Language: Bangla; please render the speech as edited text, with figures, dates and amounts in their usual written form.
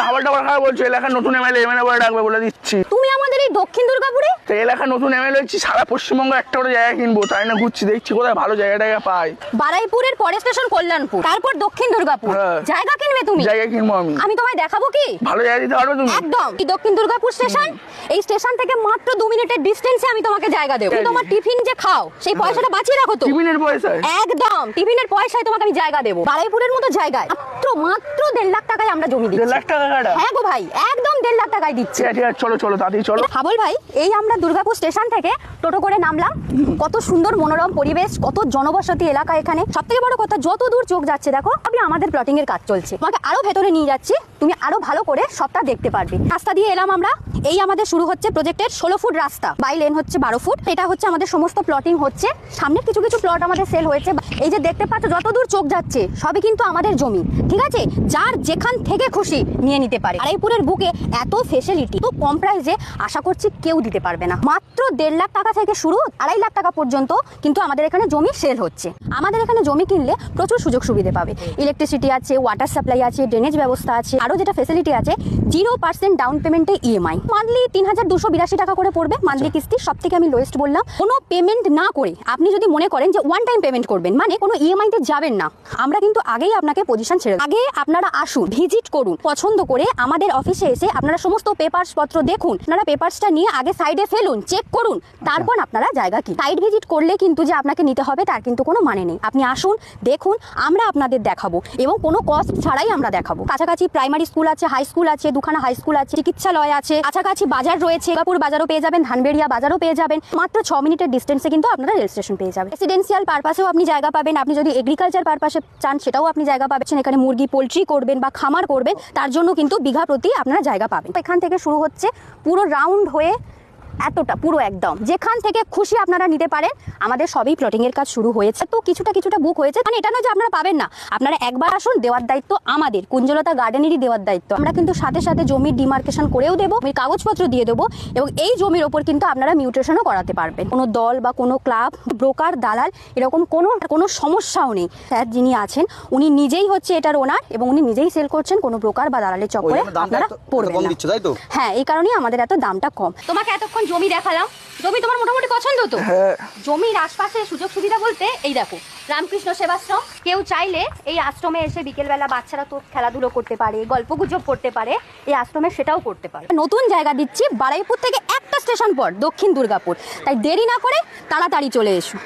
খাবার টাবার খাওয়া বলছো, এলাকার নতুন এমএলএ বলে ডাকবে বলে দিচ্ছি। তুমি আমাদের এই দক্ষিণ দুর্গাপুরে এলাকার নতুন এমএলএ হচ্ছি, সারা পশ্চিমবঙ্গ একটা করে জায়গা কিনবো, তাই না ঘুরছি, দেখছি কোথায় ভালো জায়গা পাই। বারাইপুরের পরের স্টেশন কল্যাণপুর, তারপর দক্ষিণ দুর্গাপুর। জায়গা কিনবে তুমি? জায়গা কিনবো আমি তোমায় দেখাবো কি ভালো জায়গা দিতে পারবে তুমি? একদম। এই দক্ষিণ দুর্গাপুর স্টেশন, এই স্টেশন থেকে মাত্র 2 মিনিটের ডিস্টেন্সে আমি তোমাকে জায়গা দেবো। তুমি তোমার টিফিন যে খাও সেই পয়সাটা বাঁচিয়ে রাখো তো। টিফিনের পয়সা? একদম, টিফিনের পয়সায় তোমাকে আমি জায়গা দেবো। বারাইপুরের মতো জায়গায় মাত্র 1.5 লাখ টাকায় আমরা জমি দিচ্ছি। 1.5 লাখ টাকা? হ্যাঁ গো ভাই, একদম 1.5 লাখ টাকায় দিচ্ছি। ঠিক আছে চলো চলো তাড়াতাড়ি চলো। হাবল ভাই, এই আমরা দুর্গাপুর স্টেশন থেকে টোটো করে নামলাম। কত সুন্দর মনোরম পরিবেশ, কত জনবসতি এলাকা এখানে। সবথেকে বড় কথা, যত দূর চোখ যাচ্ছে দেখো আমি আমাদের প্লটিং এর কাজ চলছে। তোমাকে আরো ভেতরে নিয়ে যাচ্ছি, তুমি আরো ভালো করে সবটা দেখতে পারবে। রাস্তা দিয়ে এলাম আমরা। এই আমাদের শুরু হচ্ছে প্রজেক্টের 16 ফুট রাস্তা, বাই লেন হচ্ছে 12 ফুট। এটা হচ্ছে আমাদের সমস্ত প্লটিং হচ্ছে। সামনে কিছু কিছু প্লট আমাদের সেল হয়েছে। এই যে দেখতে পাচ্ছ যত দূর চোখ যাচ্ছে সবই কিন্তু আমাদের জমি, ঠিক আছে? যার যেখান থেকে খুশি নিয়ে নিতে পারে। বারুইপুরের বুকে এত ফেসিলিটি তো কম প্রাইসে আশা করছি কেউ দিতে পারবে না। মাত্র 1.5 লাখ টাকা থেকে শুরু 2.5 লাখ টাকা পর্যন্ত কিন্তু আমাদের এখানে জমি সেল হচ্ছে। আমাদের এখানে জমি কিনলে প্রচুর সুযোগ সুবিধা পাবে। ইলেকট্রিসিটি আছে, ওয়াটার সাপ্লাই আছে, ড্রেনেজ ব্যবস্থা আছে। আরো যেটা ফেসিলিটি আছে, 0% ডাউন পেমেন্টে ইএমআই। মান্থলি 3282 টাকা করে পড়বে মান্থলি কিস্তি। সব থেকে আমি লোয়েস্ট বললাম। কোনো পেমেন্ট না করে আপনি যদি মনে করেন যে ওয়ান টাইম পেমেন্ট করবেন, মানে কোনো ইএমআই তে যাবেন না, আমরা কিন্তু আগেই আপনাকে পজিশন ছেড়ে দেব। আগে আপনারা আসুন, ভিজিট করুন, পছন্দ করে আমাদের অফিসে এসে আপনারা সমস্ত পেপারস পত্র দেখুন। আপনারা পেপারসটা নিয়ে আগে সাইডে ফেলুন, চেক করুন, তারপর আপনারা জায়গা কিনুন। সাইড ভিজিট করলে কিন্তু যে আপনাকে নিতে হবে তার কিন্তু কোনো মানে নেই। আপনি আসুন, দেখুন, আমরা আপনাদের দেখাবো এবং কোনো কস্ট ছাড়াই আমরা দেখাবো। কাছাকাছি প্রাইমারি স্কুল আছে, হাই স্কুল আছে, দুখানা হাই স্কুল আছে, চিকিৎসালয় আছে, কাছাকাছি বাজার রয়েছে। দুর্গাপুর বাজারও পেয়ে যাবেন, ধানবেড়িয়া বাজারও পেয়ে যাবেন। মাত্র 6 মিনিটের ডিস্টেন্সে কিন্তু আপনারা রেল স্টেশন পেয়ে যাবেন। রেসিডেন্সিয়াল পারপাসেও আপনি জায়গা পাবেন। আপনি যদি এগ্রিকালচার পারপাসে চান সেটাও আপনি জায়গা পাবেন। এখানে মুরগি পোলট্রি করবেন বা খামার করবেন, তার জন্য কিন্তু বিঘা প্রতি আপনারা জায়গা পাবেন। এখান থেকে শুরু হচ্ছে পুরো রাউন্ড হয়ে এতটা পুরো একদম যেখান থেকে খুশি আপনারা নিতে পারেন। আমাদের সবই প্লটিং এর কাজ শুরু হয়েছে, তো কিছুটা বুক হয়েছে। মানে এটা নয় যে আপনারা পাবেন না, আপনারা একবার আসুন। দেওয়ার দায়িত্ব আমাদের, কুঞ্জলতা গার্ডেনেরই দেওয়ার দায়িত্ব। আমরা কিন্তু সাথে সাথে জমির ডিমার্কেশন করেও দেবো, কাগজপত্র দিয়ে দেবো এবং এই জমির ওপর কিন্তু আপনারা মিউটেশনও করাতে পারবেন। কোনো দল বা কোনো ক্লাব, ব্রোকার, দালাল এরকম কোনো সমস্যাও নেই। স্যার যিনি আছেন উনি নিজেই হচ্ছে এটার ওনার এবং উনি নিজেই সেল করছেন। কোনো ব্রোকার বা দালালের চক্করে আপনারা পড়বেন না। হ্যাঁ, এই কারণেই আমাদের এত দামটা কম। তোমাকে এতক্ষণ জমি দেখালাম, জমি তোমার মোটামুটি পছন্দ তো? জমির আশপাশে সুযোগ সুবিধা বলতে এই দেখো, রামকৃষ্ণ সেবাশ্রম। কেউ চাইলে এই আশ্রমে এসে বিকেলবেলা বাচ্চারা তো খেলাধুলো করতে পারে, গল্পগুজব করতে পারে, এই আশ্রমে সেটাও করতে পারে। নতুন জায়গা দিচ্ছি বারুইপুর থেকে একটা স্টেশন পর দক্ষিণ দুর্গাপুর, তাই দেরি না করে তাড়াতাড়ি চলে এসো।